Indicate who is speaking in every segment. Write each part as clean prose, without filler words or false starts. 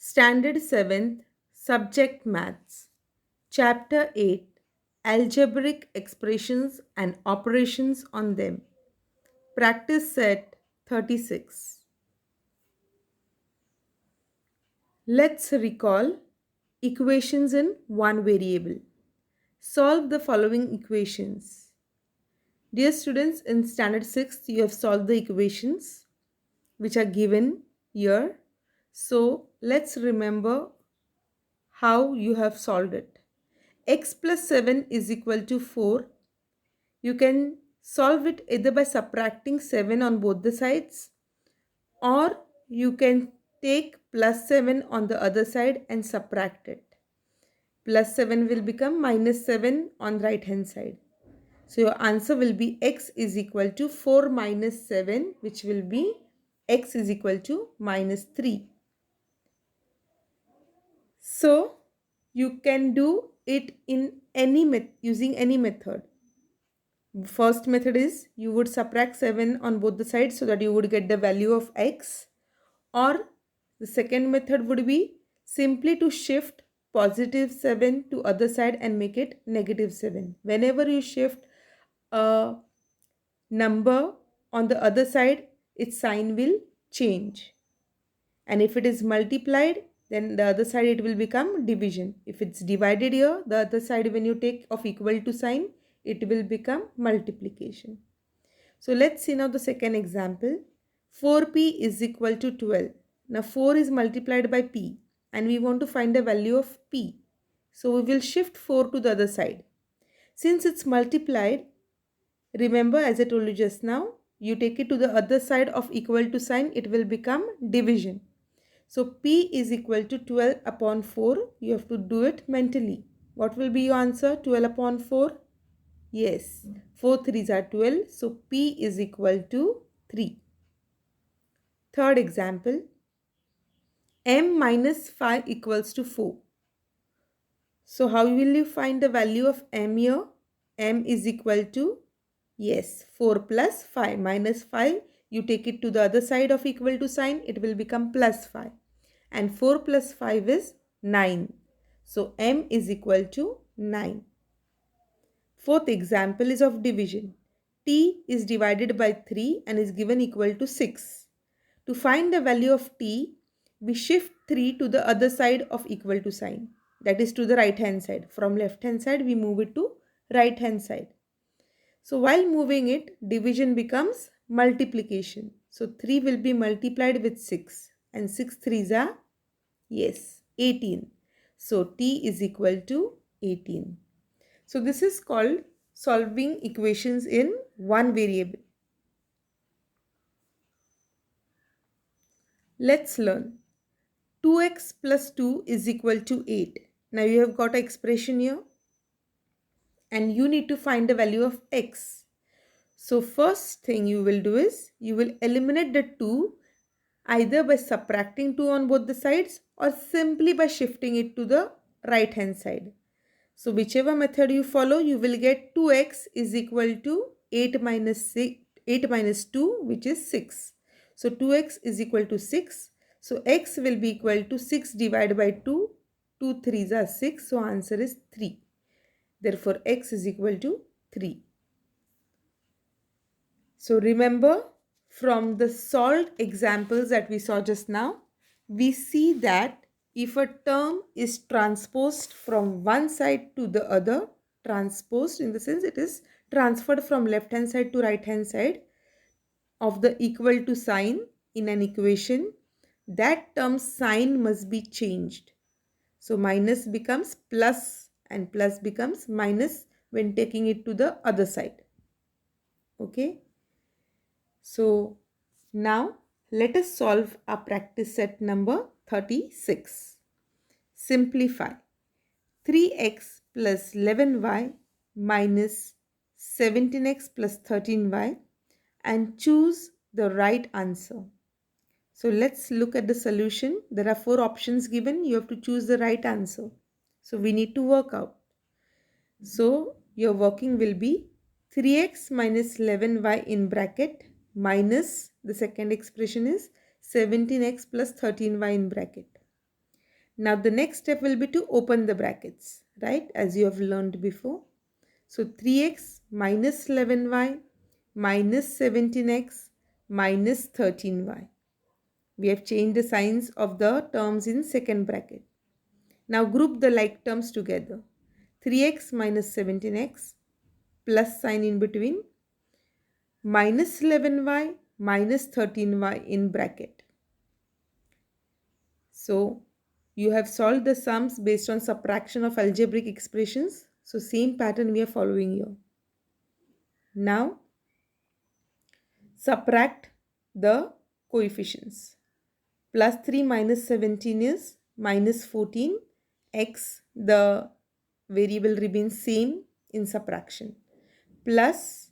Speaker 1: Standard 7th, Subject Maths, Chapter 8, Algebraic Expressions and Operations on them. Practice set 36. Let's recall equations in one variable. Solve the following equations. Dear students, in Standard 6th, you have solved the equations which are given here. So let's remember how you have solved it. X plus 7 is equal to 4. You can solve it either by subtracting 7 on both the sides, or you can take plus 7 on the other side and subtract it. Plus 7 will become minus 7 on right hand side. So your answer will be x is equal to 4 minus 7, which will be x is equal to minus 3. So you can do it in using any method. First method is you would subtract 7 on both the sides so that you would get the value of x, or the second method would be simply to shift positive 7 to other side and make it negative 7. Whenever you shift a number on the other side, its sign will change. And if it is multiplied, then the other side it will become division. If it's divided here, the other side when you take of equal to sign, it will become multiplication. So let's see now the second example. 4p is equal to 12. Now 4 is multiplied by p and we want to find the value of p. So we will shift 4 to the other side. Since it's multiplied, remember, as I told you just now, you take it to the other side of equal to sign, it will become division. So P is equal to 12 upon 4. You have to do it mentally. What will be your answer? 12 upon 4? Yes. 4 3s are 12. So P is equal to 3. Third example. M minus 5 equals to 4. So how will you find the value of M here? M is equal to, yes, 4 plus 5 minus 5. You take it to the other side of equal to sign. It will become plus 5. And 4 plus 5 is 9. So M is equal to 9. Fourth example is of division. T is divided by 3 and is given equal to 6. To find the value of T, we shift 3 to the other side of equal to sign. That is to the right hand side. From left hand side, we move it to right hand side. So while moving it, division becomes multiplication. So 3 will be multiplied with 6. And 6 3s are, yes, 18. So T is equal to 18. So this is called solving equations in one variable. Let's learn. 2x plus 2 is equal to 8. Now you have got an expression here and you need to find the value of x. So first thing you will do is you will eliminate the 2 either by subtracting 2 on both the sides or simply by shifting it to the right hand side. So whichever method you follow, you will get 2x is equal to 8 minus 2, which is 6. So 2x is equal to 6. So x will be equal to 6 divided by 2. 2 3s are 6. So answer is 3. Therefore x is equal to 3. So remember, from the solved examples that we saw just now, we see that if a term is transposed from one side to the other, transposed in the sense it is transferred from left hand side to right hand side of the equal to sign in an equation, that term's sign must be changed. So minus becomes plus and plus becomes minus when taking it to the other side. Okay. So now let us solve our practice set number 36. Simplify. 3x plus 11y minus 17x plus 13y and choose the right answer. So let's look at the solution. There are 4 options given. You have to choose the right answer. So we need to work out. So your working will be 3x minus 11y in bracket minus the second expression is 17x plus 13y in bracket. Now the next step will be to open the brackets, right, as you have learned before. So 3x minus 11y minus 17x minus 13y. We have changed the signs of the terms in second bracket. Now group the like terms together. 3x minus 17x plus sign in between minus 11y minus 13y in bracket. So you have solved the sums based on subtraction of algebraic expressions. So same pattern we are following here. Now subtract the coefficients. Plus 3 minus 17 is minus 14. X, the variable remains same in subtraction. Plus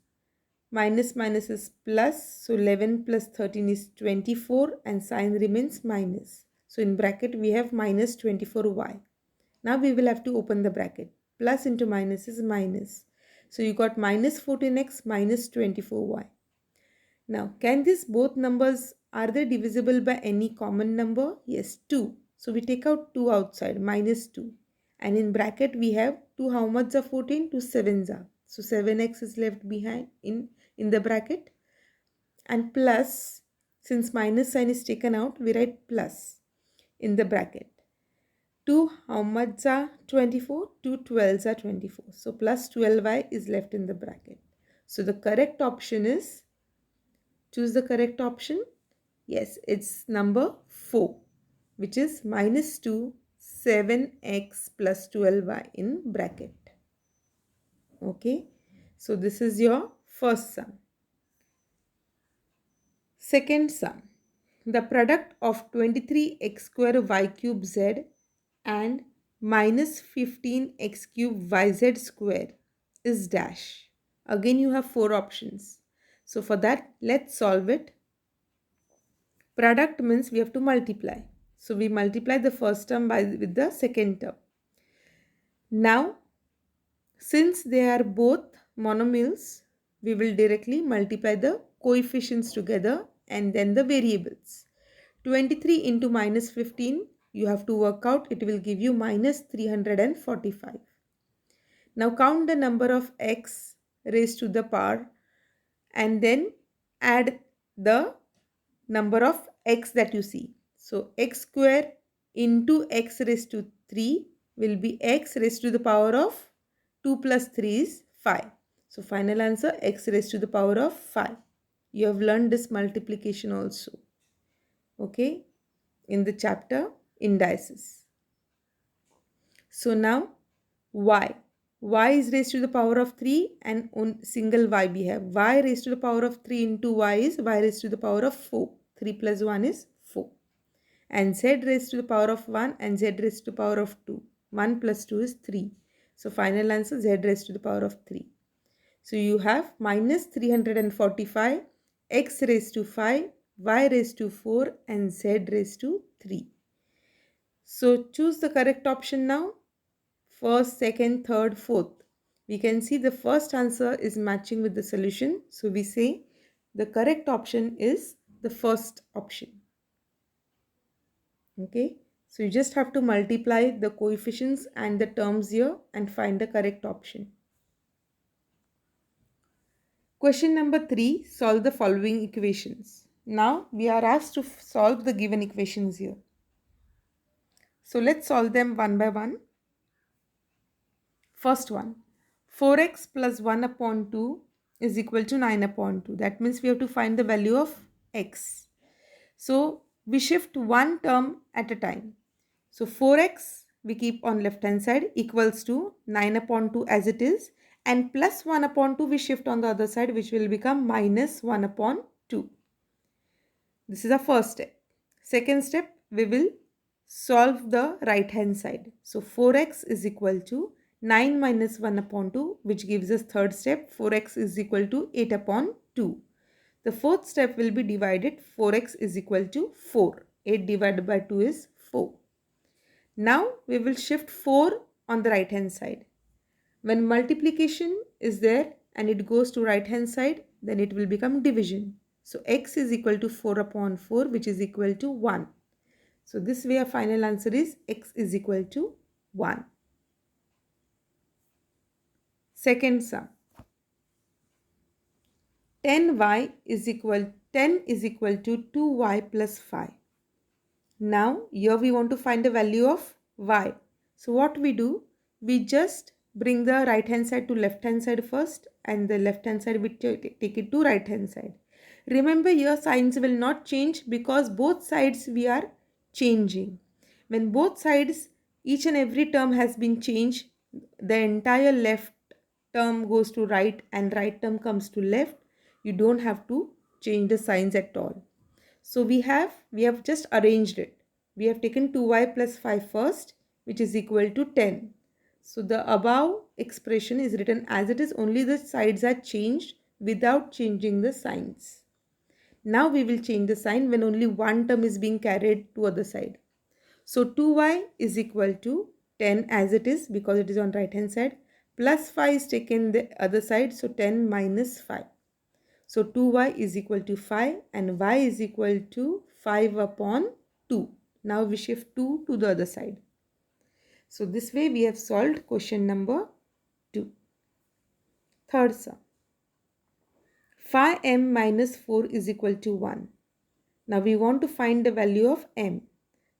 Speaker 1: minus minus is plus. So 11 plus 13 is 24 and sign remains minus. So in bracket we have minus 24y. Now we will have to open the bracket. Plus into minus is minus. So you got minus 14x minus 24y. Now, can these both numbers, are they divisible by any common number? Yes, 2. So we take out 2 outside, minus 2. And in bracket we have 2, how much are 14? 2 sevens are. So 7x is left behind in the bracket. And plus, since minus sign is taken out, we write plus in the bracket. 2, how much are 24? 2 12s are 24. So plus 12y is left in the bracket. So the correct option is, choose the correct option. Yes, it's number 4, which is minus 2, 7x plus 12y in bracket. Okay, so this is your first sum. Second sum, the product of 23x square y cube z and minus 15x cube yz square is dash. Again, you have 4 options. So for that, let's solve it. Product means we have to multiply. So we multiply the first term with the second term. Now, since they are both monomials, we will directly multiply the coefficients together and then the variables. 23 into minus 15, you have to work out, it will give you minus 345. Now count the number of x raised to the power and then add the number of x that you see. So x square into x raised to 3 will be x raised to the power of 2 plus 3 is 5. So final answer, x raised to the power of 5. You have learned this multiplication also, okay, in the chapter indices. So now y. Y is raised to the power of 3 and on single y we have. Y raised to the power of 3 into y is y raised to the power of 4. 3 plus 1 is 4. And z raised to the power of 1 and z raised to the power of 2. 1 plus 2 is 3. So final answer, z raised to the power of 3. So you have minus 345, x raised to 5, y raised to 4 and z raised to 3. So choose the correct option now. First, second, third, fourth. We can see the first answer is matching with the solution. So we say the correct option is the first option. Okay. So you just have to multiply the coefficients and the terms here and find the correct option. Question number 3. Solve the following equations. Now we are asked to solve the given equations here. So let's solve them one by one. First one, 4x plus 1 upon 2 is equal to 9 upon 2. That means we have to find the value of x. So we shift one term at a time. So 4x we keep on left hand side equals to 9 upon 2 as it is, and plus 1 upon 2 we shift on the other side, which will become minus 1 upon 2. This is our first step. Second step, we will solve the right hand side. So 4x is equal to 9 minus 1 upon 2, which gives us third step, 4x is equal to 8 upon 2. The fourth step will be divided, 4x is equal to 4. 8 divided by 2 is 4. Now we will shift 4 on the right hand side. When multiplication is there and it goes to right hand side, then it will become division. So x is equal to 4 upon 4, which is equal to 1. So this way our final answer is x is equal to 1. Second sum. 10 is equal to 2y plus 5. Now here we want to find the value of y. So what we do? We just bring the right hand side to left hand side first, and the left hand side we take it to right hand side. Remember, here signs will not change because both sides we are changing. When both sides, each and every term has been changed, the entire left term goes to right and right term comes to left. You don't have to change the signs at all. So we have just arranged it. We have taken 2y plus 5 first, which is equal to 10. So the above expression is written as it is, only the sides are changed without changing the signs. Now we will change the sign when only one term is being carried to other side. So 2y is equal to 10 as it is because it is on right hand side, plus 5 is taken the other side, so 10 minus 5. So 2y is equal to 5 and y is equal to 5 upon 2. Now we shift 2 to the other side. So this way we have solved question number 2. Third sum. 5m minus 4 is equal to 1. Now we want to find the value of m.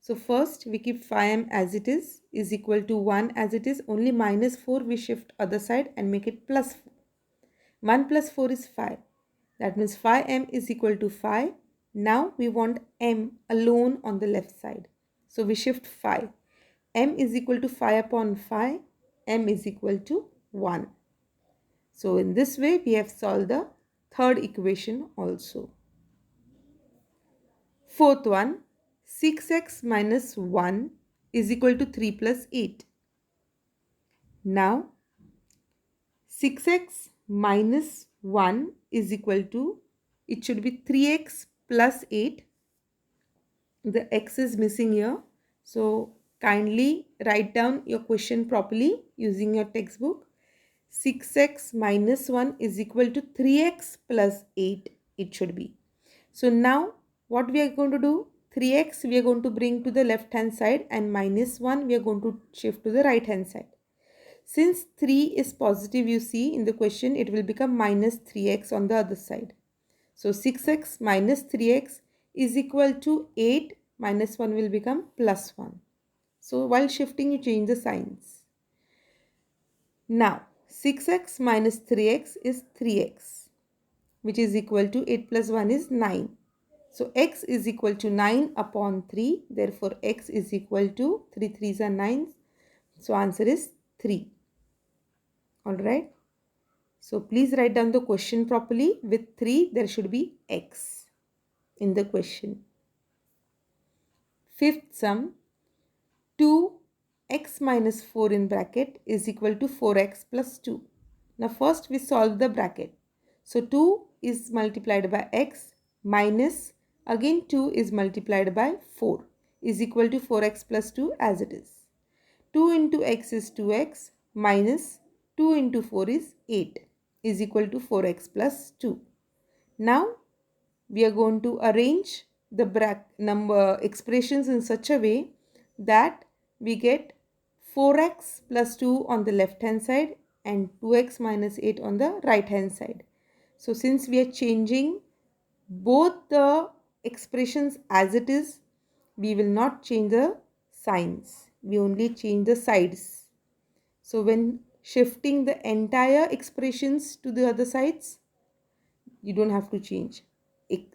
Speaker 1: So first we keep 5m as it is equal to 1 as it is, only minus 4 we shift other side and make it plus 4. 1 plus 4 is 5. That means 5m is equal to 5. Now we want m alone on the left side. So we shift 5. M is equal to 5 upon 5. M is equal to 1. So in this way we have solved the third equation also. Fourth one, 6x minus 1 is equal to 3 plus 8. Now 6x minus 1 is equal to, it should be 3x plus 8. The x is missing here. So kindly write down your question properly using your textbook. 6x minus 1 is equal to 3x plus 8 it should be. So now what we are going to do? 3x we are going to bring to the left hand side and minus 1 we are going to shift to the right hand side. Since 3 is positive, you see in the question it will become minus 3x on the other side. So 6x minus 3x is equal to 8 minus 1 will become plus 1. So while shifting you change the signs. Now 6x minus 3x is 3x, which is equal to 8 plus 1 is 9. So x is equal to 9 upon 3. Therefore x is equal to 3 3s are 9. So answer is 3. Alright. So please write down the question properly. With 3 there should be x in the question. Fifth sum, 2x minus 4 in bracket is equal to 4x plus 2. Now first we solve the bracket. So 2 is multiplied by x minus again 2 is multiplied by 4 is equal to 4x plus 2 as it is. 2 into x is 2x minus 2 into 4 is 8 is equal to 4x plus 2. Now we are going to arrange the number expressions in such a way that we get 4x plus 2 on the left hand side and 2x minus 8 on the right hand side. So since we are changing both the expressions as it is, we will not change the signs. We only change the sides. So when shifting the entire expressions to the other sides, you don't have to change.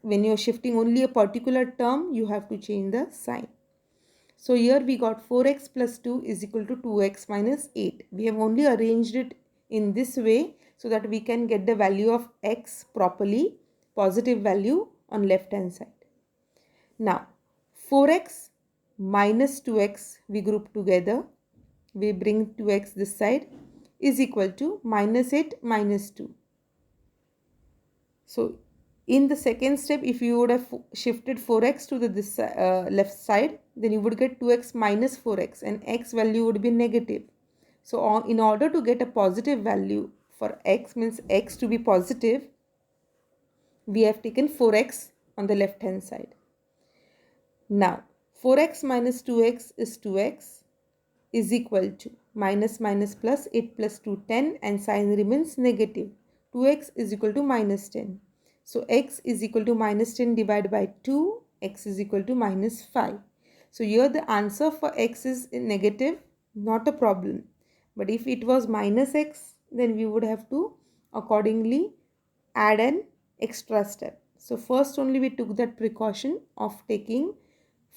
Speaker 1: When you are shifting only a particular term, you have to change the sign. So here we got 4x plus 2 is equal to 2x minus 8. We have only arranged it in this way so that we can get the value of x properly, positive value on left hand side. Now 4x minus 2x we group together. We bring 2x this side is equal to minus 8 minus 2. So in the second step, if you would have shifted 4x to the left side, then you would get 2x minus 4x and x value would be negative. So in order to get a positive value for x, means x to be positive, we have taken 4x on the left hand side. Now 4x minus 2x is 2x is equal to minus minus plus 8 plus 2 10 and sign remains negative. 2x is equal to minus 10. So x is equal to minus 10 divided by 2, x is equal to minus 5. So here the answer for x is negative, not a problem. But if it was minus x, then we would have to accordingly add an extra step. So first only we took that precaution of taking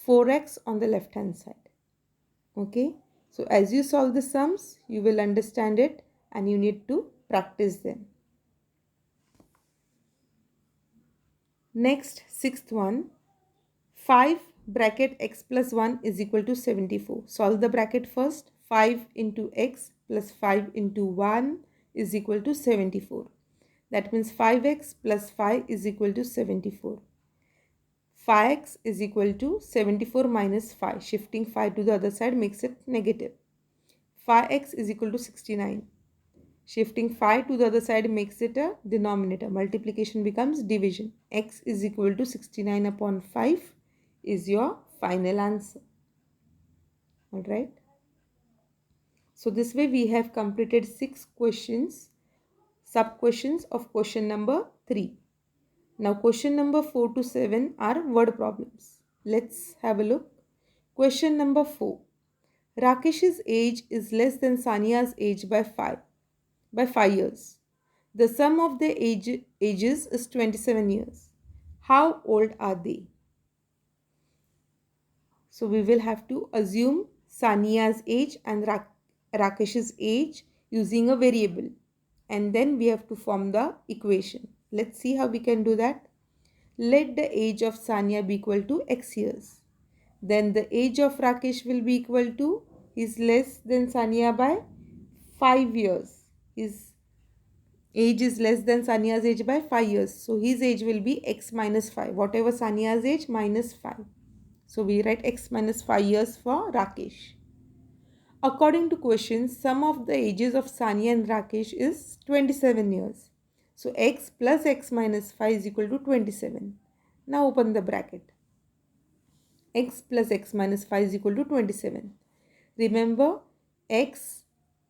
Speaker 1: 4x on the left hand side. Okay. So as you solve the sums, you will understand it and you need to practice them. Next, sixth one. 5 bracket x plus 1 is equal to 74. Solve the bracket first. 5 into x plus 5 into 1 is equal to 74. That means 5x plus 5 is equal to 74. 5x is equal to 74 minus 5. Shifting 5 to the other side makes it negative. 5x is equal to 69. Shifting 5 to the other side makes it a denominator. Multiplication becomes division. X is equal to 69 upon 5 is your final answer. Alright. So this way we have completed 6 questions, sub-questions of question number 3. Now question number 4 to 7 are word problems. Let's have a look. Question number 4. Rakesh's age is less than Sania's age by 5 years. The sum of their ages is 27 years. How old are they? So we will have to assume Sania's age and Rakesh's age using a variable. And then we have to form the equation. Let's see how we can do that. Let the age of Sania be equal to x years. Then the age of Rakesh will be equal to, is less than Sania by 5 years. His age is less than Sania's age by 5 years. So his age will be x minus 5. Whatever Sania's age minus 5. So we write x minus 5 years for Rakesh. According to question, sum of the ages of Sania and Rakesh is 27 years. So x plus x minus 5 is equal to 27. Now open the bracket. X plus x minus 5 is equal to 27. Remember, x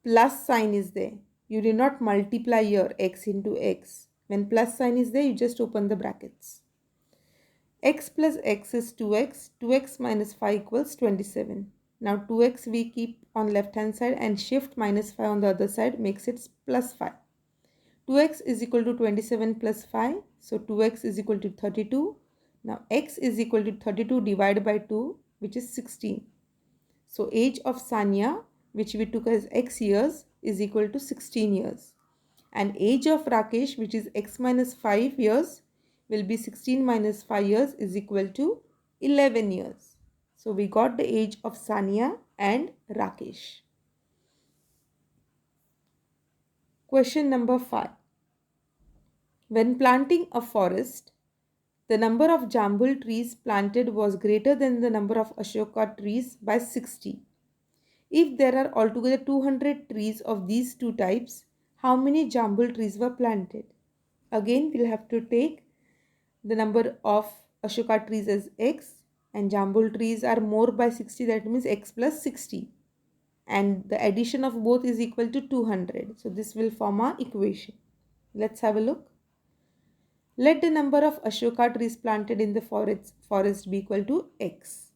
Speaker 1: plus sign is there. You did not multiply your x into x. When plus sign is there, you just open the brackets. X plus x is 2x. 2x minus 5 equals 27. Now 2x we keep on left hand side and shift minus 5 on the other side makes it plus 5. 2x is equal to 27 plus 5. So 2x is equal to 32. Now x is equal to 32 divided by 2, which is 16. So age of Sania, which we took as x years, is equal to 16 years. And age of Rakesh, which is x minus 5 years, will be 16 minus 5 years is equal to 11 years. So we got the age of Sania and Rakesh. Question number 5. When planting a forest, the number of jambul trees planted was greater than the number of ashoka trees by 60. If there are altogether 200 trees of these two types, how many jambul trees were planted? Again, we'll have to take the number of ashoka trees as x and jambul trees are more by 60, that means x plus 60. And the addition of both is equal to 200. So this will form our equation. Let's have a look. Let the number of ashoka trees planted in the forest be equal to x.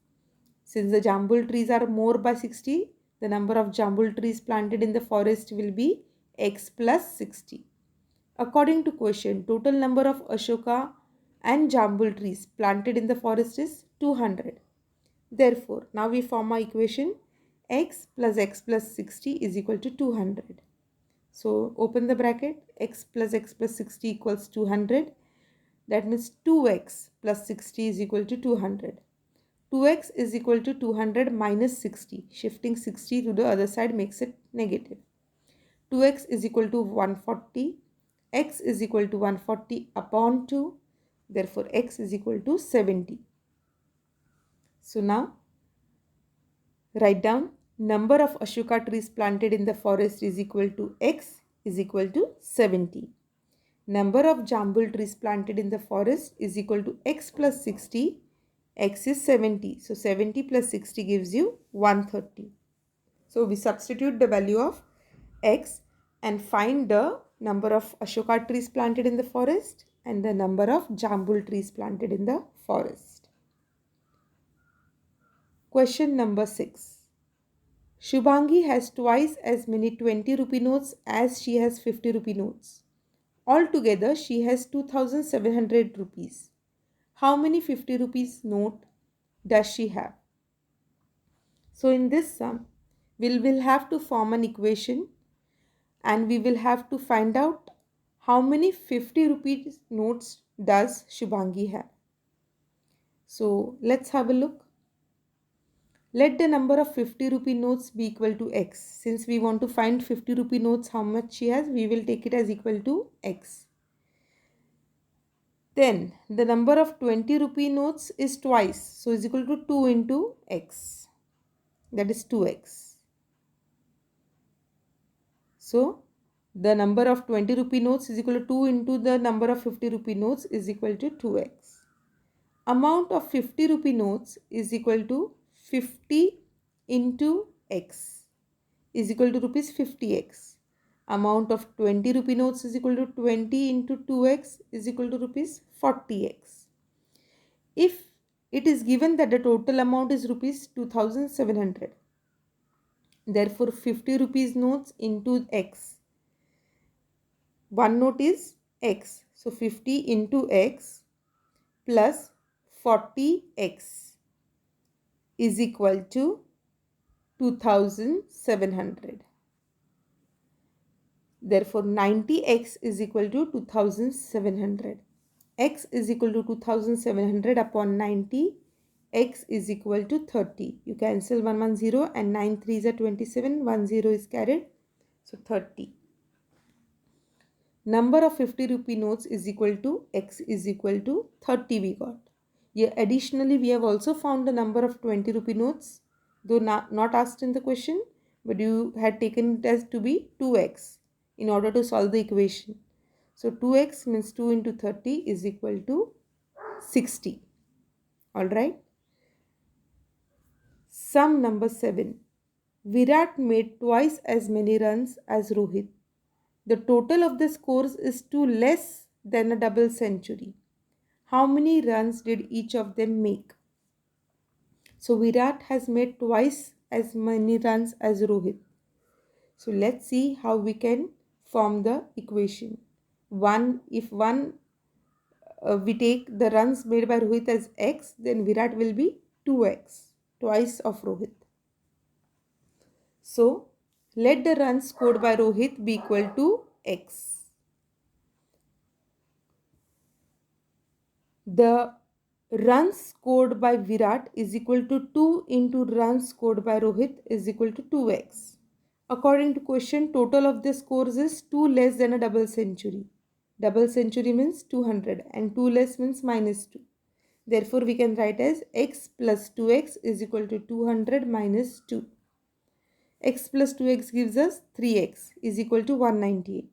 Speaker 1: Since the jambul trees are more by 60, the number of jambul trees planted in the forest will be x plus 60. According to question, total number of ashoka and jambul trees planted in the forest is 200. Therefore, now we form our equation x plus 60 is equal to 200. So open the bracket, x plus 60 equals 200. That means 2x plus 60 is equal to 200. 2x is equal to 200 minus 60. Shifting 60 to the other side makes it negative. 2x is equal to 140. X is equal to 140 upon 2. Therefore, x is equal to 70. So now, write down number of ashoka trees planted in the forest is equal to x is equal to 70. Number of jambul trees planted in the forest is equal to x plus 60 X is 70. So 70 plus 60 gives you 130. So we substitute the value of X and find the number of Ashoka trees planted in the forest and the number of Jambul trees planted in the forest. Question number 6. Shubhangi has twice as many 20 rupee notes as she has 50 rupee notes. Altogether, she has 2700 rupees. How many 50 rupees note does she have? So in this sum, we will have to form an equation and we will have to find out how many 50 rupees notes does Shubhangi have. So let's have a look. Let the number of 50 rupee notes be equal to x. Since we want to find 50 rupee notes how much she has, we will take it as equal to x. Then the number of 20 rupee notes is twice. So is equal to 2 into x. That is 2x. So the number of 20 rupee notes is equal to 2 into the number of 50 rupee notes is equal to 2x. Amount of 50 rupee notes is equal to 50 into x is equal to rupees 50x. Amount of 20 rupee notes is equal to 20 into 2x is equal to rupees 40x. If it is given that the total amount is rupees 2700, therefore 50 rupees notes into x. One note is x. So 50 into x plus 40x is equal to 2700. Therefore 90x is equal to 2700. X is equal to 2700 upon 90. X is equal to 30. You cancel 110 and 9 3s are 27. 10 is carried. So 30. Number of 50 rupee notes is equal to x is equal to 30 we got. Yeah, additionally, we have also found the number of 20 rupee notes, though not asked in the question, but you had taken it as to be 2x in order to solve the equation. So 2x means 2 into 30 is equal to 60. Alright. Sum number 7. Virat made twice as many runs as Rohit. The total of the scores is 2 less than a double century. How many runs did each of them make? So Virat has made twice as many runs as Rohit. So let's see how we can form the equation. If we take the runs made by Rohit as x, then Virat will be 2x, twice of Rohit. So let the runs scored by Rohit be equal to x. The runs scored by Virat is equal to 2 into runs scored by Rohit is equal to 2x. According to question, total of the scores is 2 less than a double century. Double century means 200 and 2 less means minus 2. Therefore, we can write as x plus 2x is equal to 200 minus 2. X plus 2x gives us 3x is equal to 198.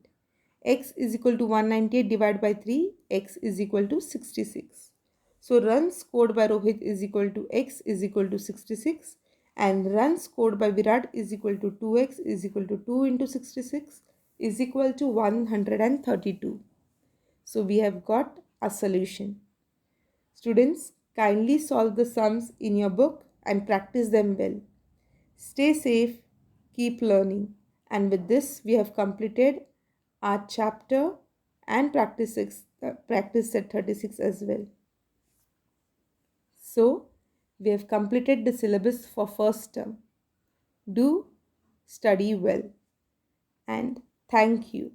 Speaker 1: X is equal to 198 divided by 3. X is equal to 66. So runs scored by Rohit is equal to x is equal to 66 and runs scored by Virat is equal to 2x is equal to 2 into 66 is equal to 132. So we have got a solution. Students, kindly solve the sums in your book and practice them well. Stay safe, keep learning. And with this, we have completed our chapter and practice set 36 as well. So, we have completed the syllabus for first term. Do study well and thank you.